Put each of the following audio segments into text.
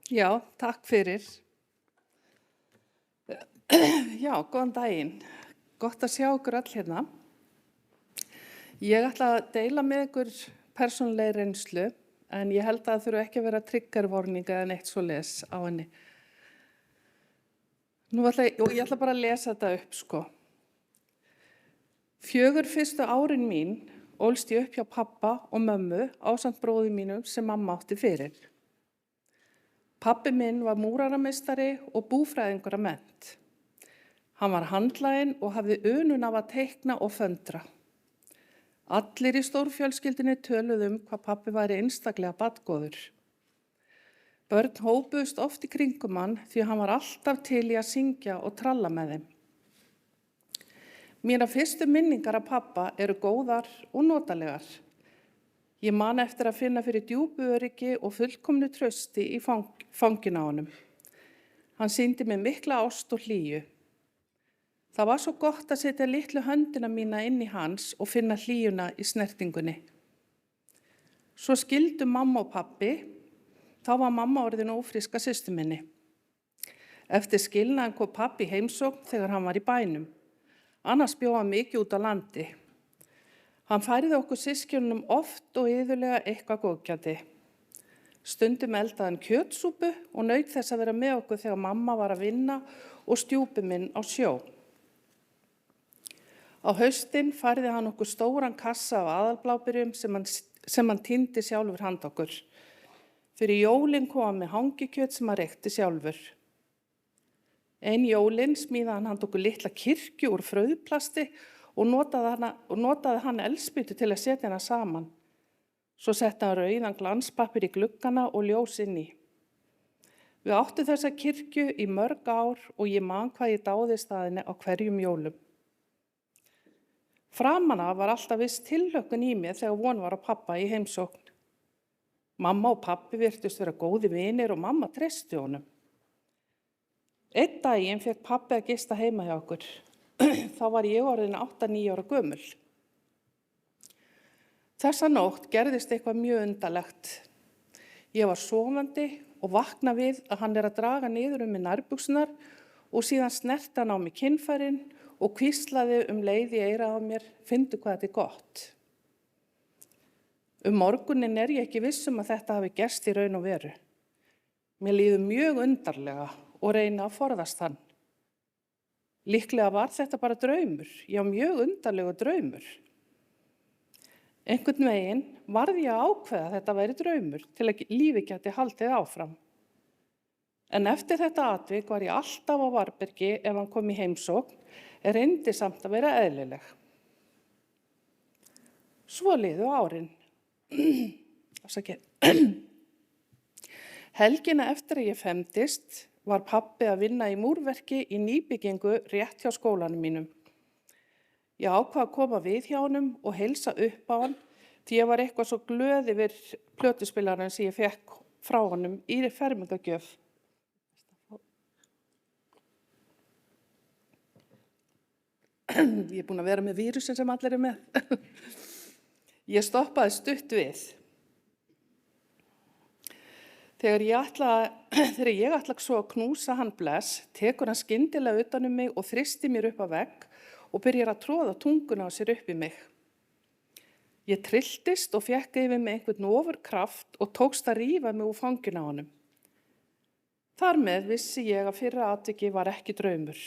Já, takk fyrir. Já, góðan daginn. Gott að sjá ykkur öll hérna. Ég ætla að deila með ykkur persónulegri reynslu, en ég held að það þurfi ekki að vera triggervarning eða neitt svoleiðis á henni. Ég ætla bara að lesa þetta upp, sko. 4 fyrstu árin mín ólst ég upp hjá pappa og mömmu ásamt bróður mínum sem mamma átti fyrir. Pabbi minn var múrarameistari og búfræðingur að mennt. Hann var handlaginn og hafði unun af að teikna og föndra. Allir í stórfjölskyldunni töluðu hvað pabbi væri einstaklega barngóður. Börn hópuðust oft í kringum hann því hann var alltaf til í að syngja og tralla með þeim. Mínar fyrstu minningar af pappa eru góðar og notalegar. Ég man eftir að finna fyrir djúpu öryggi og fullkomnu trausti í fanginu á honum. Hann sýndi mér mikla ást og hlýju. Það var svo gott að setja litlu höndina mína inn í hans og finna hlýjuna í snertingunni. Svo skildu mamma og pabbi, þá var mamma orðin ófríska systur minni. Eftir skilnaðinn kom pabbi í heimsókn þegar hann var í bænum. Annars bjó hann mikið út á landi. Hann færði okkur systkinunum oft og iðulega eitthvað góðgæti. Stundum eldaði hann kjötsúpu og naut þess að vera með okkur þegar mamma var að vinna og stjúpi minn á sjó. Á haustin færði hann okkur stóran kassa af aðalbláberjum sem hann týndi sjálfur handa okkur. Fyrir jólin kom hann með hangikjöt sem hann reykti sjálfur. Ein jólin smíðaði hann handa okkur litla kirkju úr frauðplasti og notaði hann eldspýtu til að setja hana saman. Svo setti hann rauðan glanspappír í gluggana og ljós inn í. Við áttum þessa kirkju í mörg ár og ég man hvað ég dáðist að henni á hverjum jólum. Framan af var alltaf viss tilhlökkun í mér þegar von var á pappa í heimsókn. Mamma og pappi virtust vera góði vinir og mamma treysti honum. Einn daginn fékk pappi að gista heima hjá okkur. Þá var ég orðin 8-9 ára gömul. Þessa nótt gerðist eitthvað mjög undarlegt. Ég var sofandi og vakna við að hann að draga niður mig nærbuxurnar og síðan snerti hann á mig kynfærin og hvíslaði leið í eyrað á mér, finndu hvað þetta gott. Morguninn ég ekki viss að þetta hafi gerst í raun og veru. Mér líður mjög undarlega og reyna að forðast hann. Líklega var þetta bara draumur, já mjög undarlegur draumur. Einhvern veginn varð ég að ákveða að þetta væri draumur til að lífið gæti haldið áfram. En eftir þetta atvik var ég alltaf á varðbergi ef hann kom í heimsókn, reyndi samt að vera eðlileg. Svo liðu árin. Helgina eftir að ég fermdist var pabbi að vinna í múrverki í nýbyggingu rétt hjá skólanum mínum. Ég ákvað að koma við hjá honum og heilsa upp á hann því ég var eitthvað svo glöð yfir plötuspilarann sem ég fékk frá honum í fermingargjöf. Ég búin að vera með vírusin sem allir með. Ég stoppaði stutt við. Þegar ég ætla svo að knúsa hann bless, tekur hann skyndilega utan mig og þristi mér upp að vegg og byrjar að tróða tunguna á sér upp í mig. Ég trylltist og fékk yfir mig einhvern ofurkraft og tókst að rífa mig úr fanginu á honum. Þar með vissi ég að fyrra atviki var ekki draumur.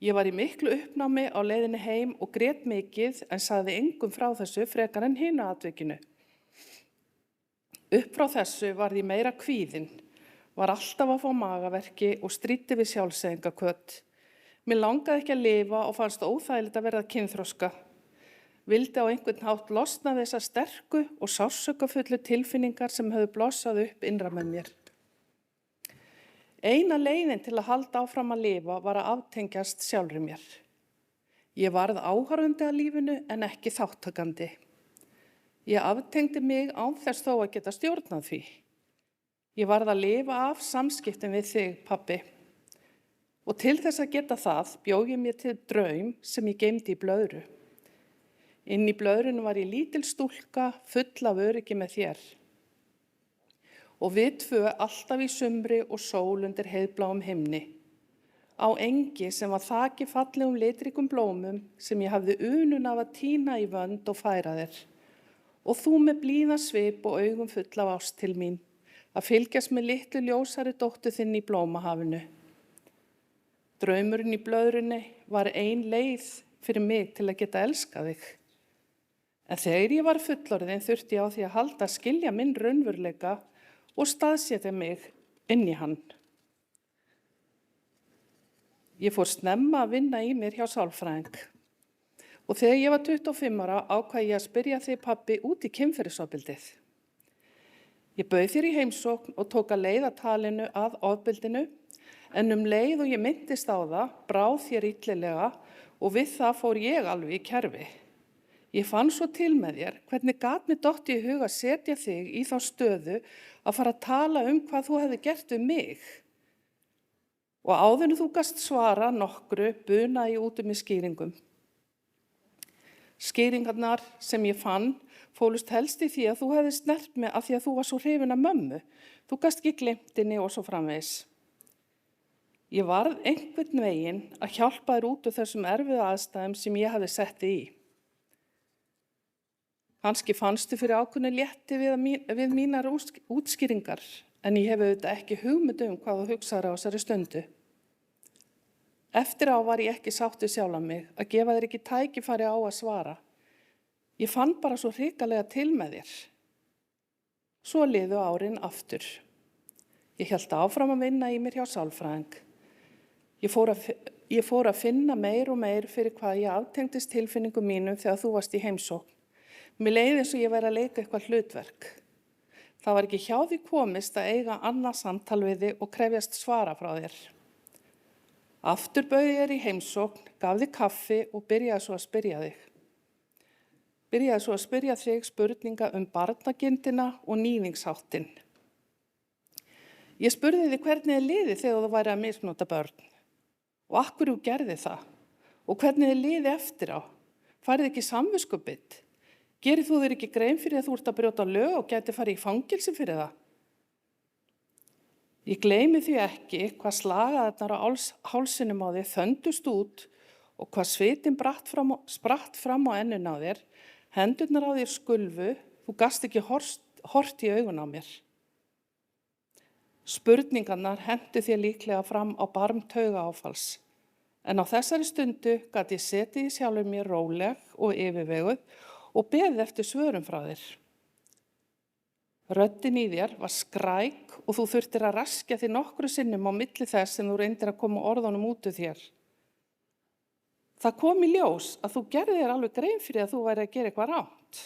Ég var í miklu uppnámi á leiðinni heim og grét mikið en sagði engum frá þessu frekar en hinu atvikinu. Upp frá þessu varð ég meira kvíðin, var alltaf að fá magaverki og stríddi við sjálfseyðingarkvöt. Mér langaði ekki að lifa og fannst óþægilegt að verða kynþroska. Vildi á einhvern hátt losna þessar sterku og sársaukafullu tilfinningar sem höfðu blossað upp innra með mér. Eina leiðin til að halda áfram að lifa var að aftengjast sjálfri mér. Ég varð áhorfandi að lífinu en ekki þáttakandi. Ég aftengdi mig án þess þó að geta stjórnað því. Ég varð að lifa af samskiptum við þig, pabbi. Og til þess að geta það bjó ég mér til draum sem ég geymdi í blöðru. Inn í blöðrunum var ég lítil stúlka full af öryggi með þér. og við tvö alltaf í sumri og sól undir heiðbláum himni. Á engi sem var þakið fallegum litríkum blómum sem ég hafði unun af að tína í vönd og færa þér. Og þú með blíðan svip og augum full af ást til mín, að fylgjast með litlu ljósari dóttur þinn í blómahafinu. Draumurinn í blöðrunni var ein leið fyrir mig til að geta elskað þig. En þegar ég var fullorðin þurfti ég á því að halda að skilja minn raunveruleika og staðsetja mig inn í hann. Ég fór snemma að vinna í mér hjá sálfræðing og þegar ég var 25 ára ákvað ég að spyrja þig pabbi út í kynferðisofbeldið. Ég bauð þér í heimsókn og tók að leiða talinu að ofbeldinu en leið og ég minntist á það brá þér illilega og við það fór ég alveg í kerfi. Ég fann svo til með þér hvernig gat mér dottið í hug að setja þig í þá stöðu að fara að tala hvað þú hefði gert við mig. Og áður en þú gast svara nokkru bunaði ég út í skýringum. Skýringarnar sem ég fann fólust helst í því að þú hefði snert mig af því að þú var svo hrifin af mömmu. Þú gast ekki gleymt henni og svo framvegis. Ég varð einhvern veginn að hjálpa þér út úr þessum erfiðu aðstæðum sem ég hafði sett þig í. Kannski fannstu fyrir ákveðnu létti við mínar útskýringar, en ég hef auðvitað ekki hugmynd hvað þú hugsaðir á þessari stundu. Eftir á var ég ekki sátt við sjálfa mig að gefa þér ekki tækifæri á að svara. Ég fann bara svo hrikalega til með þér. Svo liðu árin aftur. Ég hélt áfram að vinna í mér hjá sálfræðing. Ég fór að finna meir og meir fyrir hvað ég aftengdist tilfinningum mínum þegar þú varst í heimsókn. Mér leið eins og ég væri að leika eitthvað hlutverk. Það var ekki hjá því komist að eiga annað samtal við þig og krefjast svara frá þér. Aftur bauð ég þér í heimsókn, gaf þig kaffi og byrjaði svo að spyrja þig spurninga barnagirndina og níðingsháttin. Ég spurði þig hvernig þið liði þegar þú væri að misnota börn og af hverju þú gerði það og hvernig þið liði eftir á. Færið ekki samviskubit? Gerir þú þér ekki grein fyrir að þú ert að brjóta lög og gæti farið í fangelsi fyrir það? Ég gleymi því ekki hvað slagaðarnar á hálsinum á þér þöndust út og hvað svitin spratt fram á ennun á þér, hendurnar á þér skulfu, þú gast ekki hort í augun á mér. Spurningarnar hentu þér líklega fram á barm taugaáfalls, en á þessari stundu gat ég setið í sjálfur mér róleg og yfirveguð og beðið eftir svörum frá þér. Röddin í þér var skræk og þú þurftir að raskja þig nokkru sinnum á milli þess sem þú reyndir að koma orðunum út úr þér. Það kom í ljós að þú gerðir þér alveg grein fyrir að þú væri að gera eitthvað rangt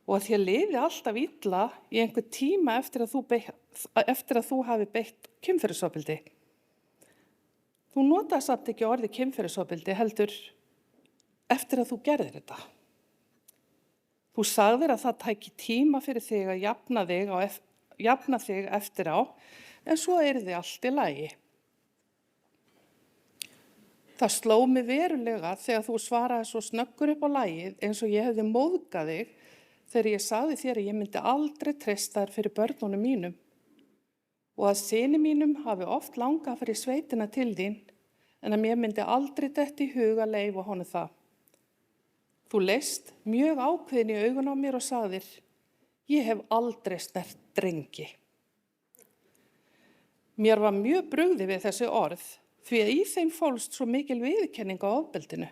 og að þér liði alltaf illa í einhver tíma eftir að þú hafi beitt kynferðisofbeldi. Þú notaði samt ekki orðið kynferðisofbeldi heldur eftir að þú gerðir þetta. Þú sagðir að það tæki tíma fyrir þig að jafna þig eftir á, en svo yrði allt í lagi. Það sló mig verulega þegar þú svaraði svo snöggur upp á lagið eins og ég hefði móðgað þig þegar ég sagði þér að ég myndi aldrei treysta þér fyrir börnunum mínum og að syni mínum hafi oft langað fyrir sveitina til þín en að mér myndi aldrei detti í hug að leyfa honum það. Þú leist mjög ákveðin í augun á mér og sagðir, ég hef aldrei snert drengi. Mér var mjög brugðið við þessi orð, því að í þeim fólst svo mikil viðurkenning á ofbeldinu.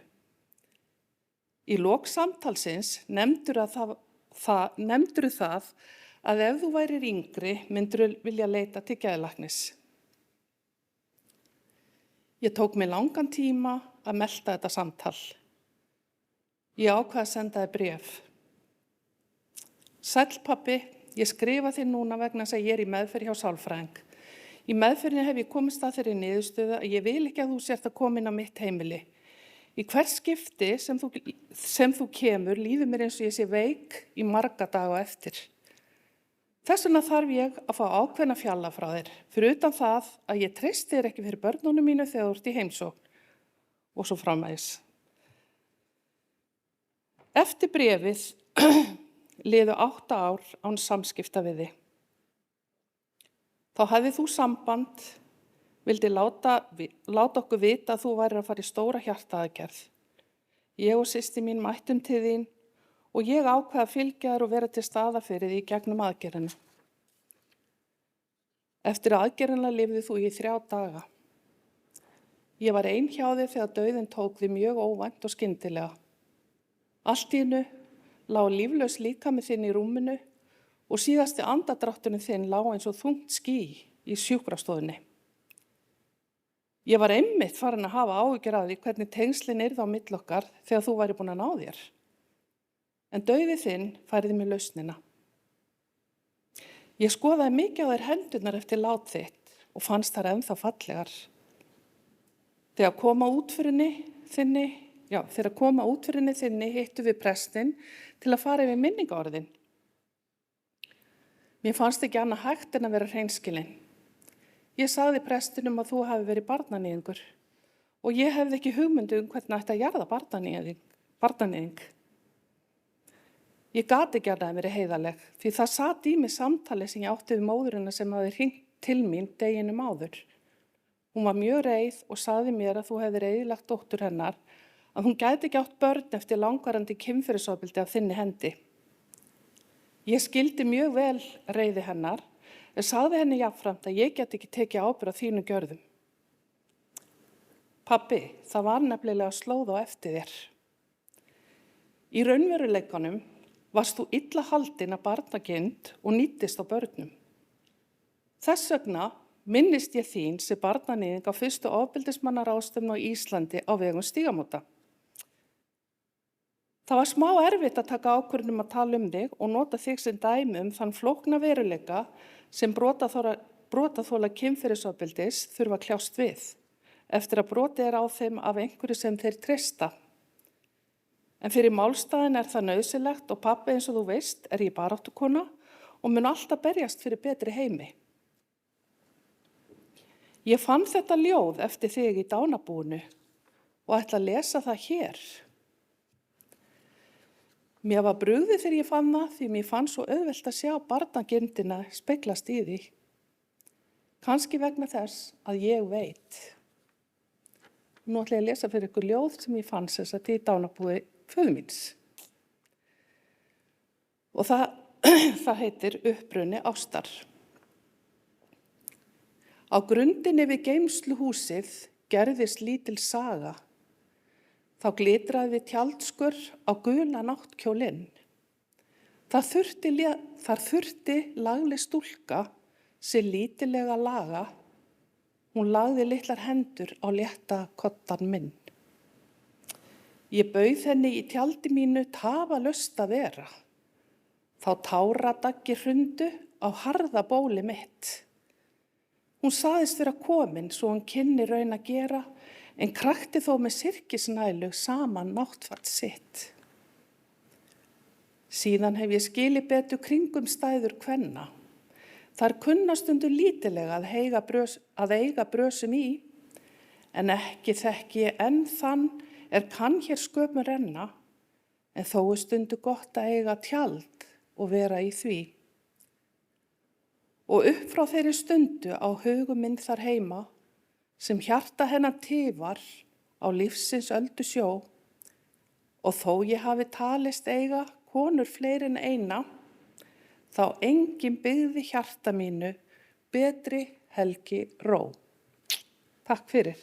Í lok samtalsins nefndirðu það að ef þú værir yngri myndirðu vilja leita til geðlæknis. Ég tók mig langan tíma að melta þetta samtal. Ég ákvað að senda þér bréf. Sæll pabbi, ég skrifa þér núna vegna þess að ég er í meðferð hjá sálfræðing. Í meðferðinni hef ég komist að þeirri niðurstöðu að ég vil ekki að þú sért að koma inn á mitt heimili. Í hvert skipti sem þú kemur líður mér eins og ég sé veik í marga daga eftir. Þess vegna þarf ég að fá ákveðna fjalla frá þér, fyrir utan það að ég treysti þér ekki fyrir börnunum mínu þegar þú ert í heimsókn og svo framvegis. Eftir bréfið liðu 8 ár án samskipta við þig. Þá hafði þú samband, vildi láta okkur vita að þú værir að fara í stóra hjartaaðgerð. Ég og systir mín mættum til þín og ég ákvað að fylgja þér og vera til staðar fyrir því gegnum aðgerðina. Eftir aðgerðina lifði þú í 3 daga. Ég var ein hjá þér þegar dauðinn tók þig mjög óvænt og skyndilega. Allt í einu lá líflaus líkami þinn í rúminu og síðasti andardrátturinn þinn lá eins og þungt ský í sjúkrastofunni. Ég var einmitt farin að hafa áhyggjur af því hvernig tengslin yrðu á milli okkar þegar þú væri búin að ná þér. En dauði þinn færði mér lausnina. Ég skoðaði mikið á þér hendurnar eftir lát þitt og fannst þær ennþá fallegar. Þegar koma útförinni þinni hittu við prestinn til að fara yfir minningaorðin. Mér fannst ekki annað hægt en að vera hreinskilin. Ég sagði prestinum að þú hafi verið barnaníðingur og ég hefði ekki hugmyndu hvernig ætti að jarða barnaníðing. Ég gat ekki að vera heiðarleg því það sat í mig samtali sem ég átti við móðurina sem hafði hringt til mín deginum áður. Hún var mjög reið og sagði mér að þú hefði eyðilagt dóttur hennar, að hún gæti ekki átt börn eftir langvarandi kynferðisofbeldi af þinni hendi. Ég skildi mjög vel reiði hennar, en sagði henni jafnframt að ég get ekki tekið ábyrgð á þínum gjörðum. Pabbi, það var nefnilega slóð á eftir þér. Í raunveruleikanum varst þú illa haldin af barnakind og nýttist á börnum. Þess vegna minnist ég þín sem barnaníðing á fyrstu ofbeldismannaráðstefnu á Íslandi á vegum Stígamóta. Það var smá erfitt að taka ákvörðun að tala þig og nota þig sem dæmi þann flókna veruleika sem brotaþola kynferðisofbeldis þurfa að kljást við, eftir að brotið á þeim af einhverju sem þeir treysta. En fyrir málstaðin það nauðsynlegt og pabbi eins og þú veist ég baráttukona og mun alltaf berjast fyrir betri heimi. Ég fann þetta ljóð eftir þig í dánabúinu og ætla að lesa það hér. Mér var brugðið þegar ég fann það því mér fann svo auðvelt að sjá barnagirndina speglast í því. Kannski vegna þess að ég veit. Nú ætla ég að lesa fyrir ykkur ljóð sem ég fann þess að í dánabúi föður míns. Og það heitir Uppruni ástar. Á grundinni við geymsluhúsið gerðist lítil saga. Þá glitraði tjaldskur á gula náttkjólinn. Þar þurfti lagleg stúlka sem lítilega laga. Hún lagði litlar hendur á létta koddann minn. Ég bauð henni í tjaldi mínu tafalaust að vera. Þá táradaggi hrundu á harða bóli mitt. Hún sagðist vera komin svo hún kynni raun að gera, en krakti þó með sirkisnælu saman náttfall sitt. Síðan hef ég skilið betur kringumstæður kvenna. Þar kunna stundu lítilega að eiga brösum í, en ekki þekki ég enn þann kann hér sköpum renna, en þó stundu gott að eiga tjald og vera í því. Og upp frá þeirri stundu á hugum minn þar heima, sem hjarta hennar tifar á lífsins öldu sjó, og þó ég hafi talist eiga konur fleiri en eina, þá engin byggði hjarta mínu betri helgi ró. Takk fyrir.